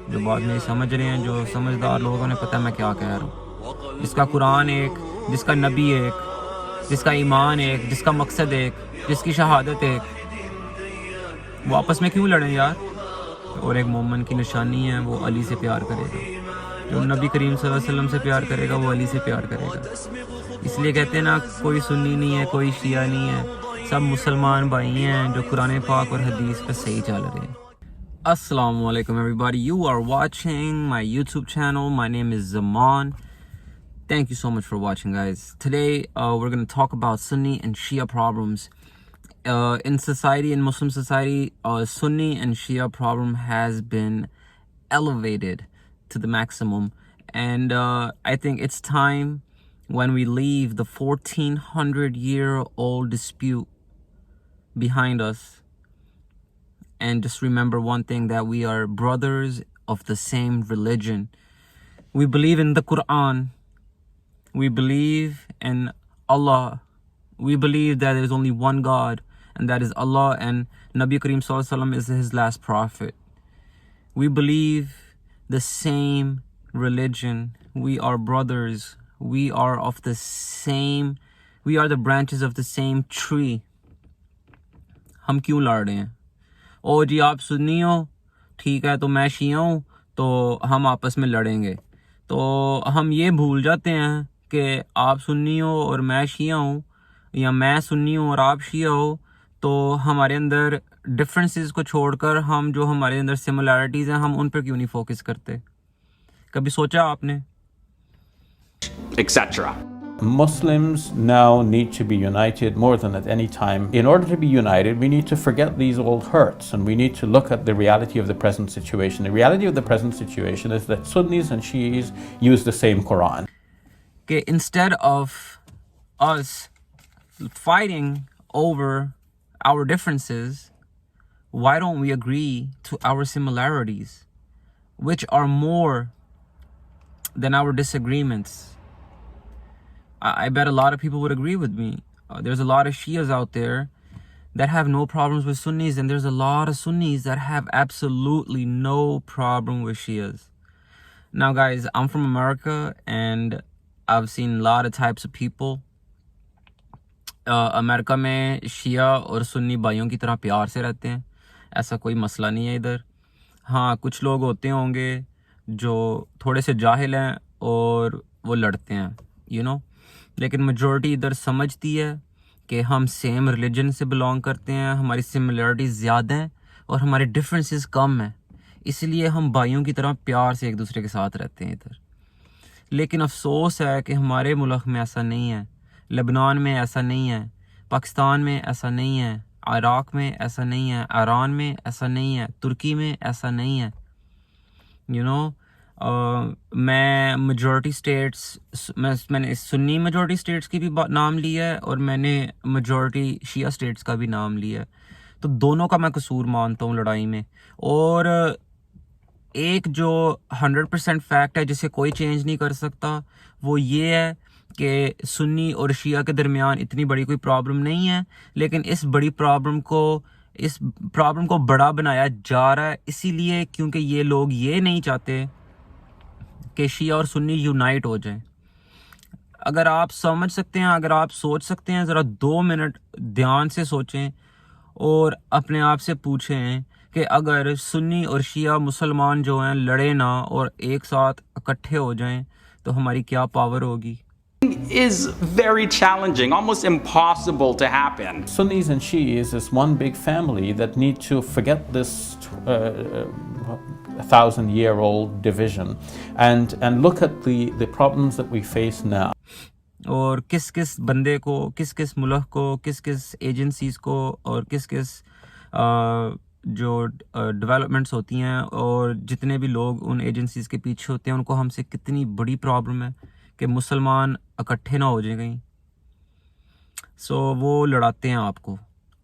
जो बात मेरी समझ रहे हैं, जो समझदार लोग उन्हें पता है मैं क्या कह रहा हूँ। जिसका कुरान एक, जिसका नबी एक, जिसका ईमान एक, जिसका मकसद एक, जिसकी शहादत एक, वो आपस में क्यों लड़ें यार। और एक मोमिन की निशानी है, वो अली से प्यार करेगा। जो नबी करीम सल्लल्लाहु अलैहि वसल्लम से प्यार करेगा वो अली से प्यार करेगा। इसलिए कहते हैं ना, कोई सुन्नी नहीं है, कोई शिया नहीं है, सब मुसलमान भाई हैं जो कुरान पाक और हदीस पे सही चल रहे हैं। Assalamu alaikum everybody, you are watching my YouTube channel. My name is Zaman. Thank you so much for watching, guys. Today we're going to talk about Sunni and Shia problems. In society, in Muslim society, Sunni and Shia problem has been elevated to the maximum. And I think it's time when we leave the 1400-year-old dispute behind us and just remember one thing, that we are brothers of the same religion. We believe in the Quran. We believe in Allah. We believe that there is only one God, and that is Allah, and Nabi Kareem Sallallahu Alaihi Wasallam is his last prophet. We believe the same religion. We are brothers. We are of the same, we are the branches of the same tree. हम क्यों लड़ रहे हैं? ओ जी आप सुन्नी हो, ठीक है, तो मैं शिया हूँ, तो हम आपस में लड़ेंगे। तो हम ये भूल जाते हैं कि आप सुन्नी हो और मैं शिया हूँ, या मैं सुन्नी हूँ और आप शिया हो। तो हमारे अंदर डिफरेंसेस को छोड़कर हम जो हमारे अंदर सिमिलैरिटीज़ हैं, हम उन पर क्यों नहीं फोकस करते? कभी सोचा आपने? etc. Muslims now need to be united more than at any time. In order to be united, we need to forget these old hurts and we need to look at the reality of the present situation. The reality of the present situation is that Sunnis and Shias use the same Quran. Okay, instead of us fighting over our differences, why don't we agree to our similarities, which are more than our disagreements? I bet a lot of people would agree with me. There's a lot of Shias out there that have no problems with Sunnis, and there's a lot of Sunnis that have absolutely no problem with Shias. Now guys, I'm from America and I've seen a lot of types of people. America में शिया और सुन्नी भाइयों की तरह प्यार से रहते हैं, ऐसा कोई मसला नहीं है इधर। हाँ, कुछ लोग होते होंगे जो थोड़े से जाहिल हैं और वो लड़ते हैं, you know, लेकिन मेजॉरिटी इधर समझती है कि हम सेम रिलीजन से बिलोंग करते हैं, हमारी सिमिलरिटीज़ ज़्यादा हैं और हमारे डिफरेंसेस कम हैं, इसलिए हम भाइयों की तरह प्यार से एक दूसरे के साथ रहते हैं इधर। लेकिन अफसोस है कि हमारे मुल्क में ऐसा नहीं है, लेबनान में ऐसा नहीं है, पाकिस्तान में ऐसा नहीं है, इराक़ में ऐसा नहीं है, ईरान में ऐसा नहीं है, तुर्की में ऐसा नहीं है। यू नो, मैं मेजॉरिटी स्टेट्स, मैंने सुन्नी मेजॉरिटी स्टेट्स की भी नाम लिया है और मैंने मेजॉरिटी शिया स्टेट्स का भी नाम लिया है। तो दोनों का मैं कसूर मानता हूँ लड़ाई में। और एक जो 100% फैक्ट है जिसे कोई चेंज नहीं कर सकता, वो ये है कि सुन्नी और शिया के दरमियान इतनी बड़ी कोई प्रॉब्लम नहीं है, लेकिन इस प्रॉब्लम को बड़ा बनाया जा रहा है, इसीलिए क्योंकि ये लोग ये नहीं चाहते कि शिया और सुन्नी यूनाइट हो जाएं। अगर आप समझ सकते हैं, अगर आप सोच सकते हैं, ज़रा 2 मिनट ध्यान से सोचें और अपने आप से पूछें कि अगर सुन्नी और शिया मुसलमान जो हैं लड़े ना और एक साथ इकट्ठे हो जाएं तो हमारी क्या पावर होगी? Is very challenging, almost impossible to happen. Sunnis and Shias is one big family that need to forget this 1,000-year-old division and look at the problems that we face now. और किस किस बंदे को, किस किस मुल्क को, किस किस एजेंसीज़ को और किस किस जो डेवलपमेंट्स होती हैं और जितने भी लोग उन एजेंसीज़ के पीछे होते हैं, उनको हमसे कितनी बड़ी प्रॉब्लम है कि मुसलमान इकट्ठे ना हो जाए कहीं। सो वो लड़ाते हैं आपको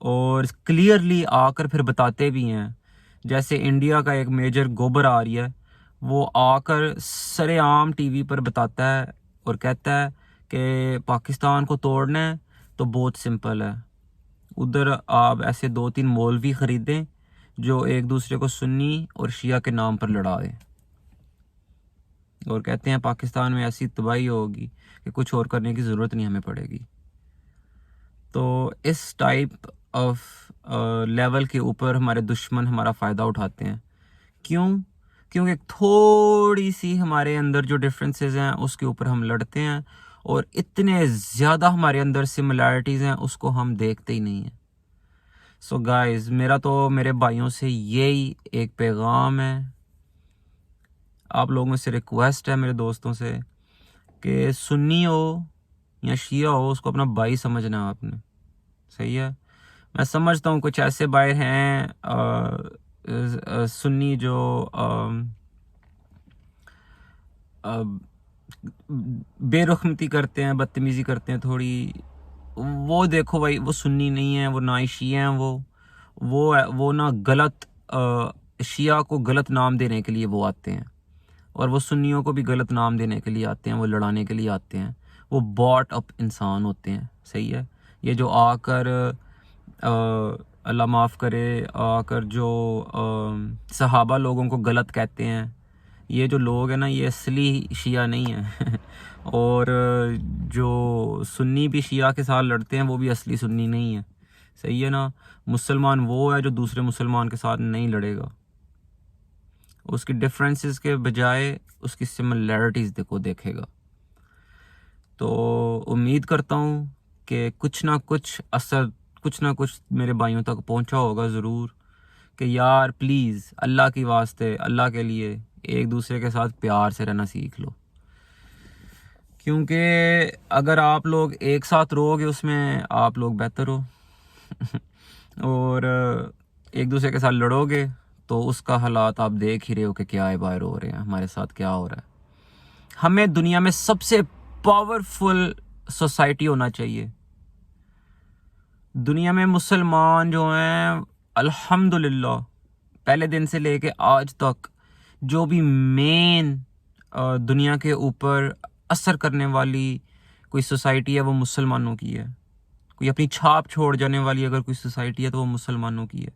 और क्लियरली आकर फिर बताते भी हैं। जैसे इंडिया का एक मेजर गोबर आ रही है, वो आकर सरेआम टीवी पर बताता है और कहता है कि पाकिस्तान को तोड़ना है तो बहुत सिंपल है, उधर आप ऐसे 2-3 मौलवी ख़रीदें जो एक दूसरे को सुन्नी और शिया के नाम पर लड़ा दें। और कहते हैं पाकिस्तान में ऐसी तबाही होगी कि कुछ और करने की ज़रूरत नहीं हमें पड़ेगी। तो इस टाइप ऑफ लेवल के ऊपर हमारे दुश्मन हमारा फ़ायदा उठाते हैं। क्यों? क्योंकि थोड़ी सी हमारे अंदर जो डिफरेंसेस हैं उसके ऊपर हम लड़ते हैं, और इतने ज़्यादा हमारे अंदर सिमिलैरिटीज़ हैं उसको हम देखते ही नहीं हैं। सो गाइस, मेरा तो मेरे भाइयों से यही एक पैगाम है, आप लोगों से रिक्वेस्ट है, मेरे दोस्तों से, कि सुन्नी हो या शिया हो उसको अपना भाई समझना आपने। सही है। मैं समझता हूँ कुछ ऐसे भाई हैं सुन्नी जो बेरुखमती करते हैं, बदतमीज़ी करते हैं थोड़ी। वो देखो भाई, वो सुन्नी नहीं है, वो ना ही शिया हैं। वो ना गलत शिया को गलत नाम देने के लिए वो आते हैं, और वो सुन्नियों को भी गलत नाम देने के लिए आते हैं, वो लड़ाने के लिए आते हैं। वो बॉट अप इंसान होते हैं। सही है। ये जो आकर अल्लाह माफ़ करे, आकर जो सहाबा लोगों को गलत कहते हैं, ये जो लोग हैं ना, ये असली शिया नहीं है। और जो सुन्नी भी शिया के साथ लड़ते हैं वो भी असली सुन्नी नहीं है। सही है ना। मुसलमान वो है जो दूसरे मुसलमान के साथ नहीं लड़ेगा, उसकी डिफरेंसेस के बजाय उसकी सिमिलैरिटीज़ देखेगा। तो उम्मीद करता हूँ कि कुछ ना कुछ असर, कुछ ना कुछ मेरे भाइयों तक पहुँचा होगा ज़रूर, कि यार प्लीज़ अल्लाह की वास्ते, अल्लाह के लिए एक दूसरे के साथ प्यार से रहना सीख लो। क्योंकि अगर आप लोग एक साथ रहोगे उसमें आप लोग बेहतर हो। और एक दूसरे के साथ लड़ोगे तो उसका हालात आप देख ही रहे हो कि क्या है, बाहर हो रहे हैं, हमारे साथ क्या हो रहा है। हमें दुनिया में सबसे पावरफुल सोसाइटी होना चाहिए। दुनिया में मुसलमान जो हैं, अल्हम्दुलिल्लाह, पहले दिन से लेके आज तक जो भी मेन दुनिया के ऊपर असर करने वाली कोई सोसाइटी है वो मुसलमानों की है। कोई अपनी छाप छोड़ जाने वाली अगर कोई सोसाइटी है तो वो मुसलमानों की है।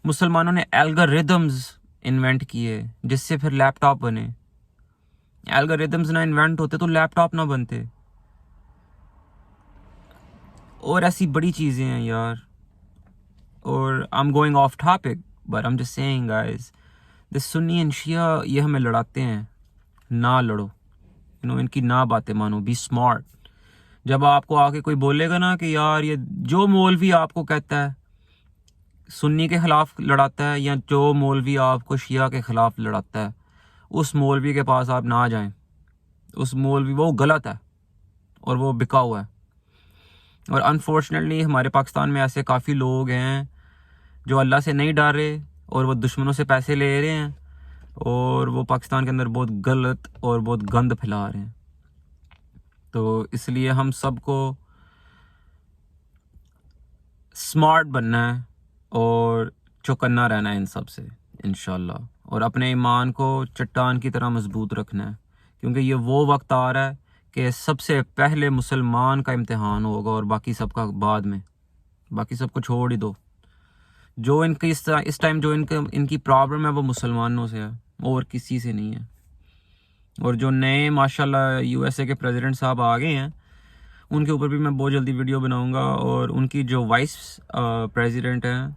मुसलमानों ने एल्गोरिदम्स इन्वेंट किए जिससे फिर लैपटॉप बने। एल्गोरिदम्स ना इन्वेंट होते तो लैपटॉप ना बनते। और ऐसी बड़ी चीज़ें हैं यार। और I am going off topic, but I am just saying guys, the Sunni and Shia ये हमें लड़ाते हैं। ना लड़ो, इनकी ना बातें मानो, बी स्मार्ट। जब आपको आके कोई बोलेगा ना कि यार ये जो मौलवी आपको कहता है सुन्नी के खिलाफ लड़ाता है, या जो मौलवी आपको शिया के खिलाफ लड़ाता है, उस मौलवी के पास आप ना जाएं। उस मौलवी वो गलत है और वो बिका हुआ है। और अनफॉर्चुनेटली हमारे पाकिस्तान में ऐसे काफ़ी लोग हैं जो अल्लाह से नहीं डर रहे और वो दुश्मनों से पैसे ले रहे हैं, और वो पाकिस्तान के अंदर बहुत गलत और बहुत गंद फैला रहे हैं। तो इसलिए हम सबको स्मार्ट बनना है और चौकन्ना रहना है इन सब से इंशाल्लाह, और अपने ईमान को चट्टान की तरह मजबूत रखना है। क्योंकि ये वो वक्त आ रहा है कि सबसे पहले मुसलमान का इम्तिहान होगा और बाकी सबका बाद में। बाकी सबको छोड़ ही दो। जो इनकी इस टाइम जो इनकी प्रॉब्लम है वो मुसलमानों से है और किसी से नहीं है। और जो नए माशाल्लाह यूएसए के प्रेसिडेंट साहब आ गए हैं, उनके ऊपर भी मैं बहुत जल्दी वीडियो बनाऊंगा। और उनकी जो वाइस प्रेसिडेंट हैं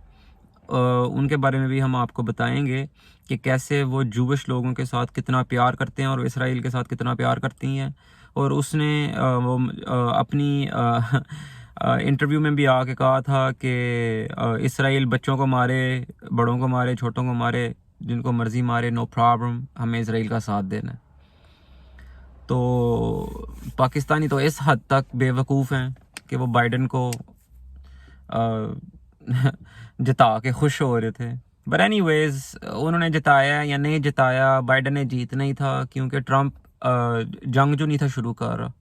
उनके बारे में भी हम आपको बताएंगे कि कैसे वो जूविश लोगों के साथ कितना प्यार करते हैं और इसराइल के साथ कितना प्यार करती हैं। और उसने अपनी इंटरव्यू में भी आके कहा था कि इसराइल बच्चों को मारे, बड़ों को मारे, छोटों को मारे, जिनको मर्ज़ी मारे, नो प्रॉब्लम, हमें इसराइल का साथ देना है। तो पाकिस्तानी तो इस हद तक बेवकूफ़ हैं कि वो बाइडन को जिता के खुश हो रहे थे। बट एनीवेज, उन्होंने जिताया या नहीं जिताया, बाइडन ने जीतना ही था, क्योंकि ट्रंप जंग जो नहीं था शुरू कर रहा,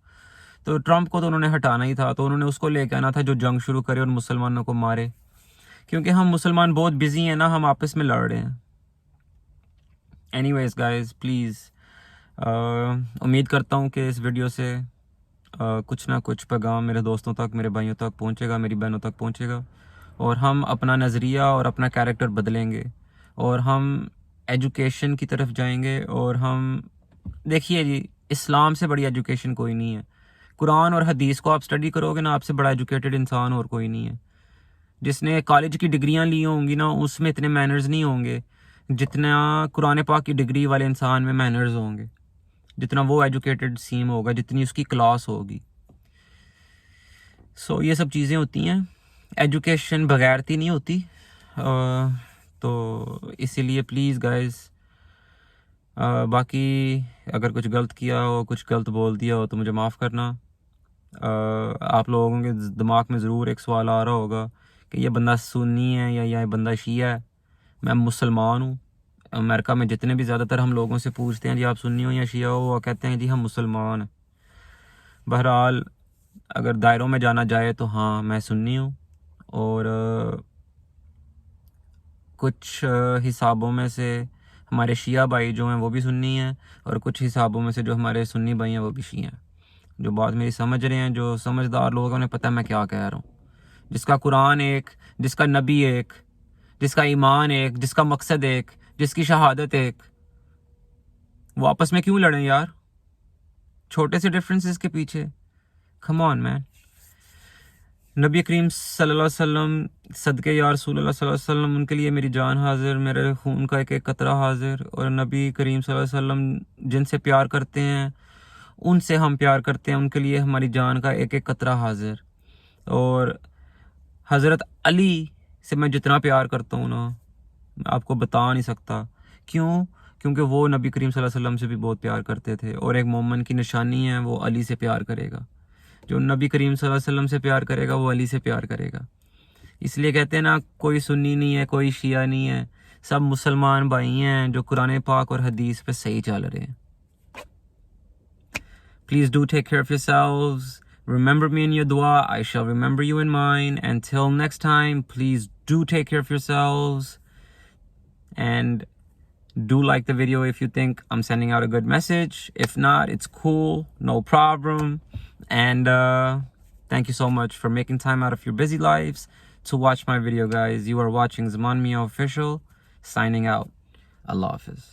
तो ट्रंप को तो उन्होंने हटाना ही था। तो उन्होंने उसको लेके आना था जो जंग शुरू करे और मुसलमानों को मारे। क्योंकि हम मुसलमान बहुत बिजी हैं ना, हम आपस में लड़ रहे हैं। एनीवेज गाइस, प्लीज़, उम्मीद करता हूँ कि इस वीडियो से कुछ ना कुछ पैगाम मेरे दोस्तों तक, मेरे भाइयों तक पहुँचेगा, मेरी बहनों तक पहुँचेगा, और हम अपना नज़रिया और अपना कैरेक्टर बदलेंगे, और हम एजुकेशन की तरफ जाएंगे, और हम देखिए जी, इस्लाम से बड़ी एजुकेशन कोई नहीं है। कुरान और हदीस को आप स्टडी करोगे ना, आपसे बड़ा एजुकेटेड इंसान और कोई नहीं है। जिसने कॉलेज की डिग्रियां ली होंगी ना, उसमें इतने मैनर्स नहीं होंगे जितना कुरान पाक की डिग्री वाले इंसान में मैनर्स होंगे, जितना वो एजुकेटेड सीम होगा, जितनी उसकी क्लास होगी। सो ये सब चीज़ें होती हैं, एजुकेशन बगैरती नहीं होती। तो इसीलिए प्लीज़ गाइस, बाकी अगर कुछ गलत किया हो, कुछ गलत बोल दिया हो तो मुझे माफ़ करना। आप लोगों के दिमाग में ज़रूर एक सवाल आ रहा होगा कि ये बंदा सुन्नी है या ये बंदा शिया है। मैं मुसलमान हूँ। अमेरिका में जितने भी ज़्यादातर हम लोगों से पूछते हैं जी आप सुन्नी हो या शिया हो, वो कहते हैं जी हम मुसलमान हैं। बहरहाल अगर दायरों में जाना जाए तो हाँ, मैं सुन्नी हूँ, और कुछ हिसाबों में से हमारे शिया भाई जो हैं वो भी सुन्नी हैं, और कुछ हिसाबों में से जो हमारे सुन्नी भाई हैं वो भी शिया हैं। जो बात मेरी समझ रहे हैं, जो समझदार लोग हैं, उन्हें पता है मैं क्या कह रहा हूँ। जिसका कुरान एक, जिसका नबी एक, जिसका ईमान एक, जिसका मकसद एक, जिसकी शहादत एक, वो आपस में क्यों लड़ें यार, छोटे से डिफरेंसेस के पीछे? Come on man. नबी करीम सल्लल्लाहु अलैहि वसल्लम सदके या रसूलुल्लाह सल्लल्लाहु अलैहि वसल्लम, उनके लिए मेरी जान हाजिर, मेरे खून का एक एक कतरा हाजिर। और नबी करीम सल्लल्लाहु अलैहि वसल्लम जिनसे प्यार करते हैं, उनसे हम प्यार करते हैं, उनके लिए हमारी जान का एक एक कतरा हाजिर। और हज़रत अली से मैं जितना प्यार करता हूँ ना, मैं आपको बता नहीं सकता। क्यों? क्योंकि वो नबी करीम सल्लल्लाहु अलैहि वसल्लम से भी बहुत प्यार करते थे, और एक मोमिन की निशानी है वो अली से प्यार करेगा। जो नबी करीम सल्लल्लाहु अलैहि वसल्लम से प्यार करेगा वो अली से प्यार करेगा। इसलिए कहते हैं ना, कोई सुन्नी नहीं है, कोई शिया नहीं है, सब मुसलमान भाई हैं जो कुरान पाक और हदीस पे सही चल रहे हैं। Please do take care of yourselves. Remember me in your dua. I shall remember you in mine. Until next time, please do take care of yourselves. And do like the video if you think I'm sending out a good message. If not, it's cool. No problem. And thank you so much for making time out of your busy lives to watch my video, guys. You are watching Zaman Mia Official. Signing out. Allah Hafiz.